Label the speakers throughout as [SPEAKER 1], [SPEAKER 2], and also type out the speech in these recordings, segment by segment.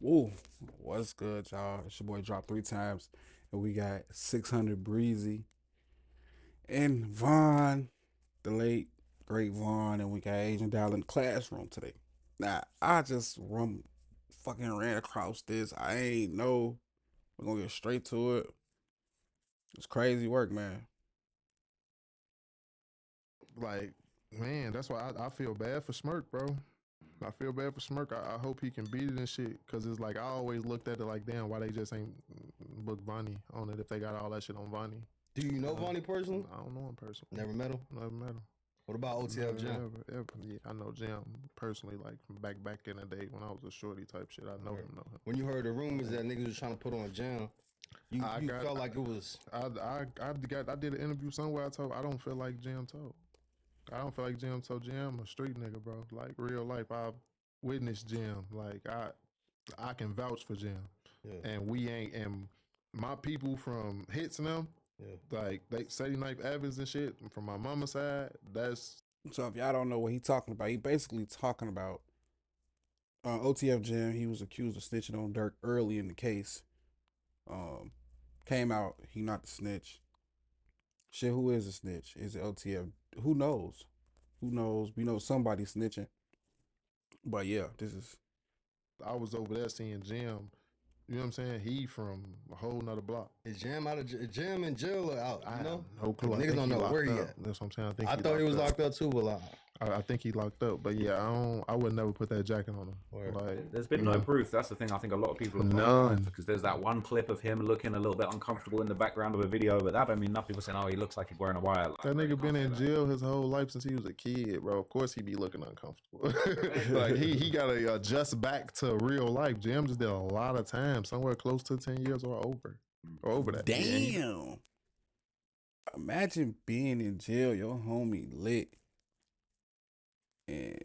[SPEAKER 1] Woo, what's good, y'all? It's your boy dropped three times, and we got 600 Breezy and Vaughn, the late great Vaughn, and we got Asian Doll in the classroom today. Now, I just fucking ran across this. I ain't know. We're gonna get straight to it. It's crazy work, man.
[SPEAKER 2] Like, man, that's why I feel bad for Smirk, bro. I feel bad for Smirk. I hope he can beat it and shit. Cause it's like I always looked at it like, damn, why they just ain't book Vonnie on it if they got all that shit on Vonnie.
[SPEAKER 3] Do you know Vonnie personally?
[SPEAKER 2] I don't know him personally.
[SPEAKER 3] Never met him.
[SPEAKER 2] Never met him.
[SPEAKER 3] What about
[SPEAKER 2] Never,
[SPEAKER 3] OTF Jam?
[SPEAKER 2] ever. Yeah, I know Jam personally, like from back in the day when I was a shorty type shit. I know him.
[SPEAKER 3] When you heard the rumors that niggas was trying to put on Jam, you felt like it was.
[SPEAKER 2] I did an interview somewhere. I don't feel like Jam told. I don't feel like Jam told Jam a street nigga, bro. Like real life, I've witnessed Jam. Like I can vouch for Jam.
[SPEAKER 3] Yeah.
[SPEAKER 2] And we ain't and my people from hits and them, like they Sadie Knife Evans and shit from my mama's side. That's
[SPEAKER 1] So if y'all don't know what he talking about, he basically talking about OTF Jam. He was accused of snitching on Dirk early in the case. Um, Came out he not the snitch. Shit, who is a snitch? Is it OTF? Who knows? Who knows? We know somebody snitching. But yeah, this is
[SPEAKER 2] I was over there seeing Jam. You know what I'm saying? He from a whole nother block.
[SPEAKER 3] Is Jam out of Jam in jail or out? You know,
[SPEAKER 2] no clue.
[SPEAKER 3] Niggas don't know where he
[SPEAKER 2] up.
[SPEAKER 3] at.
[SPEAKER 2] That's what I'm saying.
[SPEAKER 3] I thought he was locked up too, but
[SPEAKER 2] I think he locked up, but yeah, I would never put that jacket on him.
[SPEAKER 3] Word.
[SPEAKER 2] Like,
[SPEAKER 4] There's been no proof. That's the thing. I think a lot of people have
[SPEAKER 2] None.
[SPEAKER 4] because there's that one clip of him looking a little bit uncomfortable in the background of a video, but that don't mean nothing. People saying, "Oh, he looks like he's wearing a wire." Like,
[SPEAKER 2] that nigga been in jail his whole life since he was a kid, bro. Of course he be looking uncomfortable. Like he gotta adjust back to real life. Jam just did a lot of time, somewhere close to 10 years or over that.
[SPEAKER 1] damn. Imagine being in jail, your homie lit, and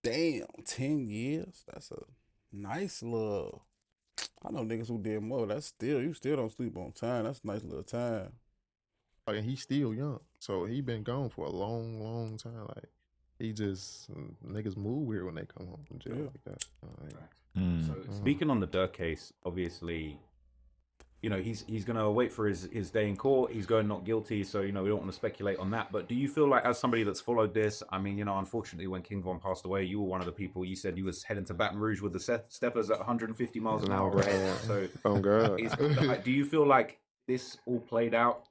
[SPEAKER 1] damn, 10 years. That's a nice little. I know niggas who did more. That's still you still don't sleep on time. That's a nice little time.
[SPEAKER 2] Like, and he's still young, so he been gone for a long time. Like he just niggas move weird when they come home from jail like that.
[SPEAKER 4] So speaking on the Dirk case, obviously, you know, he's going to wait for his day in court. He's going not guilty, so, you know, we don't want to speculate on that. But do you feel like, as somebody that's followed this, I mean, you know, unfortunately, when King Von passed away, you were one of the people, you said you was heading to Baton Rouge with the steppers at 150 miles an hour. Right? So,
[SPEAKER 2] oh god,
[SPEAKER 4] do you feel like this all played out?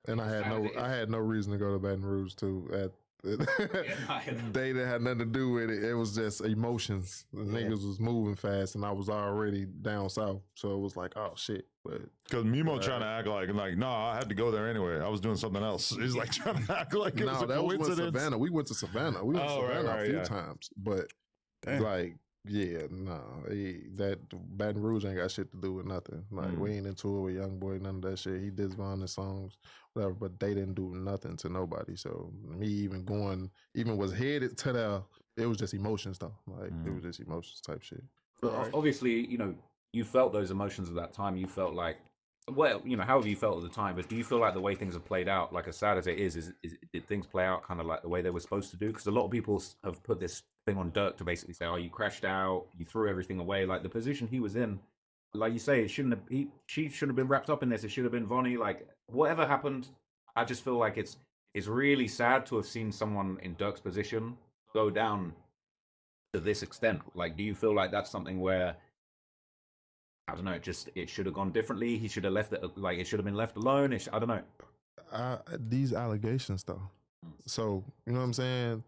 [SPEAKER 2] And I had no reason to go to Baton Rouge too. They didn't have nothing to do with it. It was just emotions. The niggas was moving fast, and I was already down south, so it was like, oh shit. But
[SPEAKER 5] because Mimo trying to act like, no, I had to go there anyway. I was doing something else. He's like trying to act like it was a
[SPEAKER 2] that was
[SPEAKER 5] coincidence.
[SPEAKER 2] Savannah. We went to Savannah. We went to Savannah a few times, but like. Yeah, that Baton Rouge ain't got shit to do with nothing. Like we ain't into it with Young Boy, none of that shit. He did Von songs, whatever, but they didn't do nothing to nobody. So me even was headed to there, it was just emotions though. Like it was just emotions type shit.
[SPEAKER 4] But obviously, you know, you felt those emotions at that time. You felt like, well, you know, however you felt at the time. But do you feel like the way things have played out, like as sad as it is did things play out kind of like the way they were supposed to do? Because a lot of people have put this thing on Dirk to basically say, "Oh, you crashed out, you threw everything away." Like the position he was in, like you say, it shouldn't have. She shouldn't have been wrapped up in this. It should have been Vonnie. Like whatever happened, I just feel like it's really sad to have seen someone in Dirk's position go down to this extent. Like, do you feel like that's something where, I don't know, it should have gone differently? He should have left it, like it should have been left alone. I don't know.
[SPEAKER 2] These allegations though, so you know what I'm saying.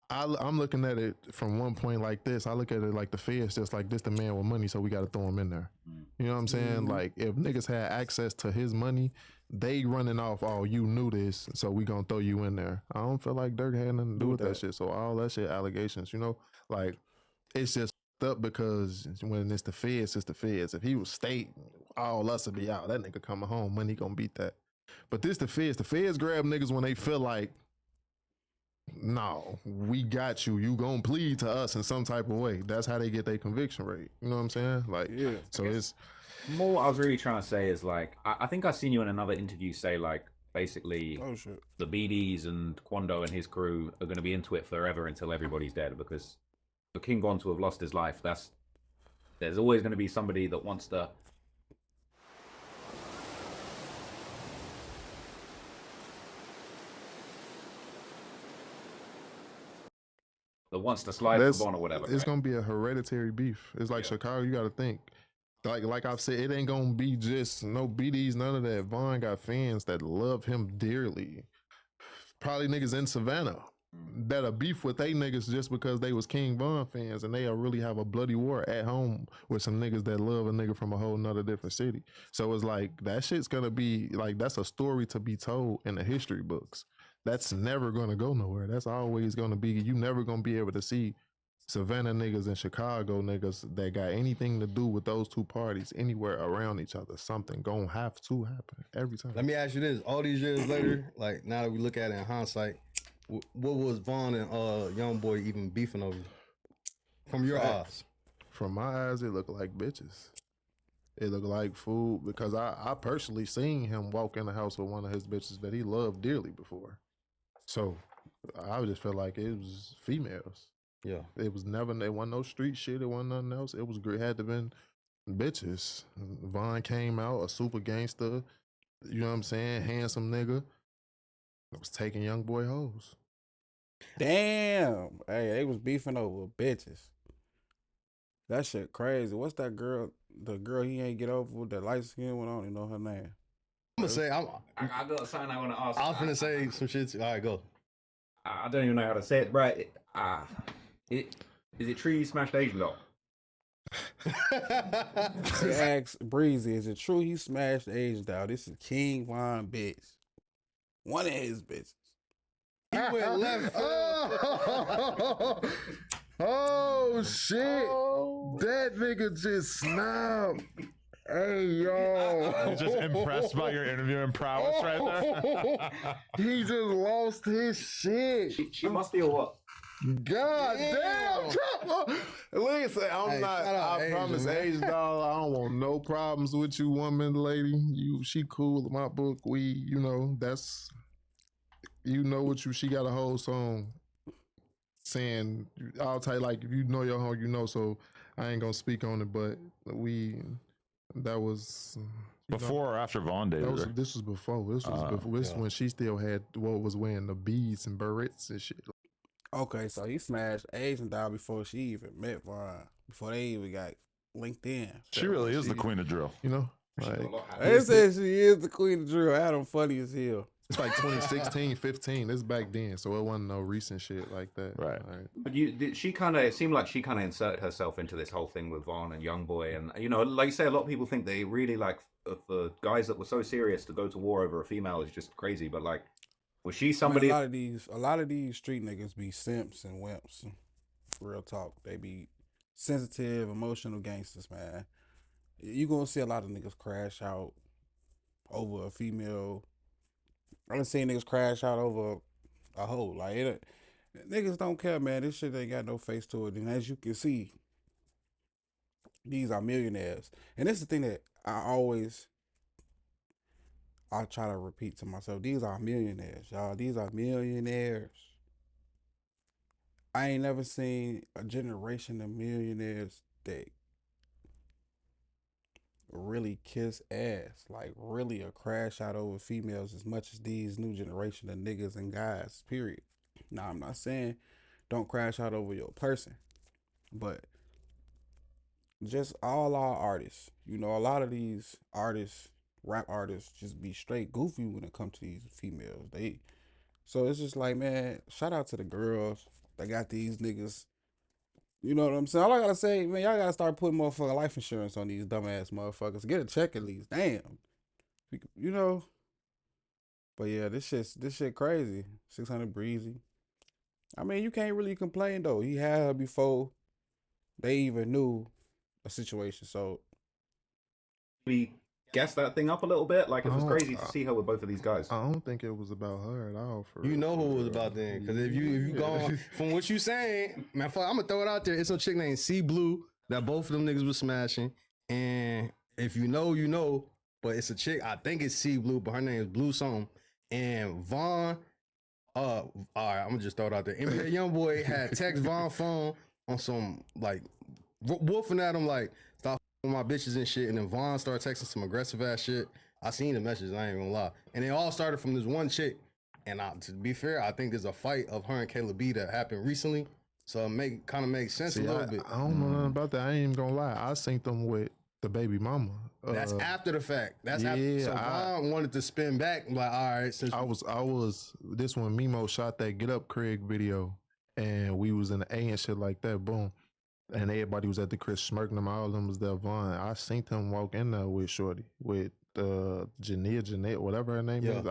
[SPEAKER 2] I'm looking at it from one point like this. I look at it like the feds just like this the man with money, so we got to throw him in there. You know what I'm saying? Like if niggas had access to his money, they running off, oh, you knew this, so we gonna throw you in there. I don't feel like Dirk had nothing to do with that shit. So all that shit allegations, you know, like it's just up because when it's the feds, it's the feds. If he was state, all us would be out. That nigga coming home, money gonna beat that. But this the feds. The feds grab niggas when they feel like, no, we got you. You gonna plead to us in some type of way. That's how they get their conviction rate. You know what I'm saying? Like, so it's
[SPEAKER 4] more. What I was really trying to say is like, I think I seen you in another interview say like, basically, the BDs and Quando and his crew are going to be into it forever until everybody's dead, because for King Gon to have lost his life, that's There's always going to be somebody that wants to. That wants to slide for Von or whatever.
[SPEAKER 2] It's gonna be a hereditary beef. It's like Chicago. You got to think. Like I've said, it ain't gonna be just no BDs, none of that. Von got fans that love him dearly. Probably niggas in Savannah that are beef with they niggas just because they was King Von fans, and they'll really have a bloody war at home with some niggas that love a nigga from a whole nother different city. So it's like that shit's gonna be like, that's a story to be told in the history books. That's never gonna go nowhere. That's always gonna be, you never gonna be able to see Savannah niggas and Chicago niggas that got anything to do with those two parties anywhere around each other. Something gonna have to happen every time.
[SPEAKER 3] Let me ask you this: all these years later, like now that we look at it in hindsight, what was Von and Young Boy even beefing over? From your eyes?
[SPEAKER 2] From my eyes, it looked like bitches. It looked like food, because I personally seen him walk in the house with one of his bitches that he loved dearly before. So I just felt like it was females.
[SPEAKER 3] Yeah.
[SPEAKER 2] It was never, there wasn't no street shit, it wasn't nothing else. It was great, had to been bitches. Von came out a super gangster, you know what I'm saying, handsome nigga. It was taking young boy hoes.
[SPEAKER 1] Damn. Hey, they was beefing over bitches. That shit crazy. What's that girl? The girl he ain't get over with, that light skin one? I don't even know her name.
[SPEAKER 3] I'm gonna say
[SPEAKER 4] I got something I want to ask.
[SPEAKER 3] I was gonna say some shit. All right, go.
[SPEAKER 4] I don't even know how to say it, bro. Is it true you smashed Asian doll?
[SPEAKER 1] He asked Breezy, is it true he smashed Asian doll? This is King Von bitch. One of his bitches.
[SPEAKER 3] He went left.
[SPEAKER 2] Oh shit! That nigga just snapped. Hey yo!
[SPEAKER 5] I'm just impressed by your interviewing prowess right there.
[SPEAKER 2] He just lost his shit.
[SPEAKER 4] She must be a what?
[SPEAKER 2] God damn! Listen, I'm not. I promise, Asian doll. I don't want no problems with you, woman, lady. She cool in my book. You know, that's, you know what you. She got a whole song saying, I'll tell you, like, if you know your home, you know. So I ain't gonna speak on it, but that was
[SPEAKER 5] before or after Von dated her?
[SPEAKER 2] This was before. This was before. This when she still had what was wearing the beads and barrettes and shit.
[SPEAKER 1] Okay, so he smashed Asian doll before she even met Von. Before they even got linked in.
[SPEAKER 5] She really is the queen of drill.
[SPEAKER 2] You know? Like,
[SPEAKER 1] they said she is the queen of drill. Adam funny as hell.
[SPEAKER 2] It's like 2016, 15. It's back then, so it wasn't no recent shit like that.
[SPEAKER 5] Right.
[SPEAKER 4] But it seemed like she kind of inserted herself into this whole thing with Von and Youngboy, and you know, like you say, a lot of people think they really like for guys that were so serious to go to war over a female is just crazy. But like, was she somebody?
[SPEAKER 1] Man, a lot of these street niggas be simps and wimps. Real talk, they be sensitive, emotional gangsters, man. You gonna see a lot of niggas crash out over a female. I done seen niggas crash out over a hoe. Like, niggas don't care, man. This shit ain't got no face to it. And as you can see, these are millionaires. And this is the thing that I try to repeat to myself. These are millionaires, y'all. These are millionaires. I ain't never seen a generation of millionaires that really kiss ass, like really a crash out over females as much as these new generation of niggas and guys, period. Now, I'm not saying don't crash out over your person, but just all our artists, you know, a lot of these artists, rap artists, just be straight goofy when it comes to these females. So it's just like, man, shout out to the girls that got these niggas. You know what I'm saying? All I gotta say, man, y'all gotta start putting motherfucking life insurance on these dumbass motherfuckers. Get a check at least. Damn. You know? But yeah, this shit crazy. 600 Breezy. I mean, you can't really complain though. He had her before they even knew a situation. So
[SPEAKER 4] We guess that thing up a little bit. Like, it was crazy to see her with both of these guys.
[SPEAKER 2] I don't think it was about her at all.
[SPEAKER 3] You know who it was about then, because if you go on, from what you saying, man, I'm gonna throw it out there. It's a chick named C Blue that both of them niggas was smashing, and if you know, you know. But it's a chick. I think it's C Blue, but her name is Blue something. And Von, all right, I'm gonna just throw it out there. Young boy had text Von phone on some like wolfing at him like, my bitches and shit, and then Vaughn started texting some aggressive ass shit. I seen the messages, I ain't gonna lie. And it all started from this one chick. And to be fair, I think there's a fight of her and Kayla B that happened recently. So it kind of makes sense
[SPEAKER 2] See,
[SPEAKER 3] a little bit.
[SPEAKER 2] I don't know nothing about that. I ain't even gonna lie. I seen them with the baby mama.
[SPEAKER 3] That's after the fact. That's after.
[SPEAKER 2] yeah,
[SPEAKER 3] So Vaughn wanted to spin back and be like, all right, since
[SPEAKER 2] I was this when Mimo shot that Get Up Craig video, and we was in the A and shit like that. Boom, and everybody was at the Chris smirking them. All of them was there. Vaughn. I seen him walk in there with Shorty with Jeanette, whatever her name is.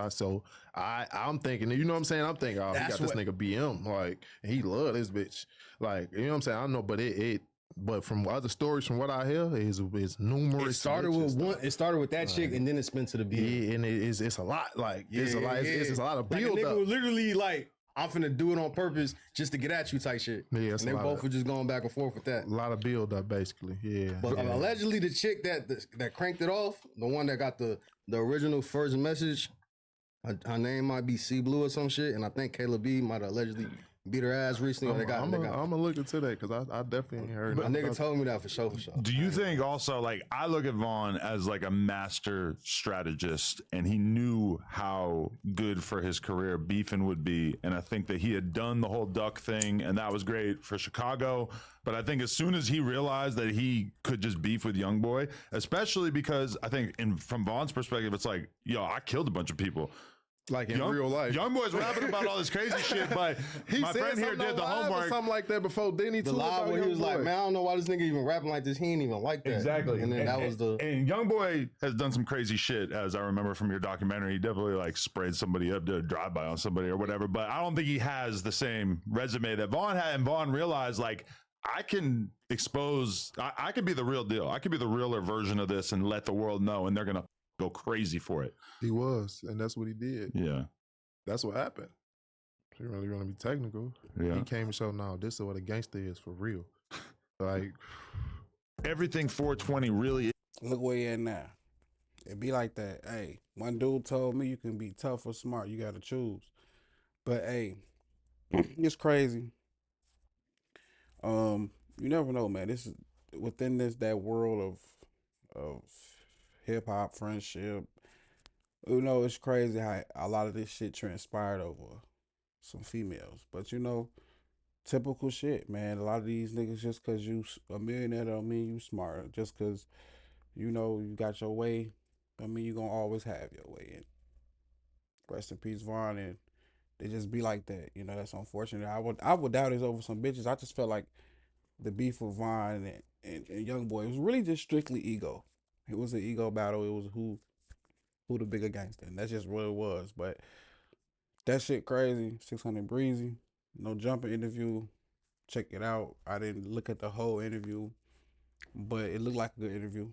[SPEAKER 2] I'm thinking, you know what I'm saying? I'm thinking, oh, he got this nigga BM, like, and he love this bitch, like, you know what I'm saying? I don't know, but from other stories, from what I hear, is numerous.
[SPEAKER 3] It started with one. It started with that chick, and then it spent to the BM.
[SPEAKER 2] Yeah, and it's a lot. Like, it's a lot. It's a lot of build
[SPEAKER 3] like a nigga
[SPEAKER 2] up.
[SPEAKER 3] was literally like, I'm finna do it on purpose just to get at you type shit.
[SPEAKER 2] Yeah,
[SPEAKER 3] and they both were just going back and forth with that.
[SPEAKER 2] A lot of build up, basically. Yeah.
[SPEAKER 3] But allegedly, the chick that cranked it off, the one that got the original first message, her name might be C Blue or some shit, and I think Kayla B might have allegedly beat her ass recently.
[SPEAKER 2] I'm gonna look into that because I definitely ain't heard.
[SPEAKER 3] A nigga told me that for sure.
[SPEAKER 5] Do you think also, like, I look at Vaughn as like a master strategist, and he knew how good for his career beefing would be, and I think that he had done the whole duck thing, and that was great for Chicago. But I think as soon as he realized that he could just beef with YoungBoy, especially because I think from Vaughn's perspective, it's like, yo, I killed a bunch of people.
[SPEAKER 2] Like in real life,
[SPEAKER 5] YoungBoy's rapping about all this crazy shit, but my friend here did the homework.
[SPEAKER 2] Something like that before. Didn't he?
[SPEAKER 3] The live where he was like, man, I don't know why this nigga even rapping like this. He ain't even like that.
[SPEAKER 5] Exactly.
[SPEAKER 3] And then that was the.
[SPEAKER 5] And YoungBoy has done some crazy shit, as I remember from your documentary. He definitely like sprayed somebody up to drive by on somebody or whatever. But I don't think he has the same resume that Vaughn had. And Vaughn realized, like, I can expose. I could be the real deal. I could be the realer version of this and let the world know, and they're gonna go crazy for it.
[SPEAKER 2] He was, and that's what he did.
[SPEAKER 5] Yeah.
[SPEAKER 2] That's what happened. He really want to be technical.
[SPEAKER 5] Yeah.
[SPEAKER 2] He came and showed, no, this is what a gangster is for real. Like,
[SPEAKER 5] everything 420 really is.
[SPEAKER 1] Look where you at now. It be like that. Hey, one dude told me you can be tough or smart. You got to choose. But hey, it's crazy. You never know, man. This is within that world of hip hop friendship. You know, it's crazy how a lot of this shit transpired over some females. But you know, typical shit, man. A lot of these niggas, just cause you a millionaire don't mean you smart. Just cause you know you got your way, I mean you gonna always have your way. And rest in peace, Vaughn. And they just be like that. You know, that's unfortunate. I would doubt it's over some bitches. I just felt like the beef with Vaughn and YoungBoy, it was really just strictly ego. It was an ego battle. It was who the bigger gangster, and that's just what it was. But that shit crazy. 600Breezy, no jumper interview. Check it out. I didn't look at the whole interview, but it looked like a good interview.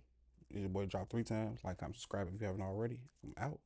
[SPEAKER 1] Your boy dropped 3 times. Like, comment, subscribe if you haven't already. I'm out.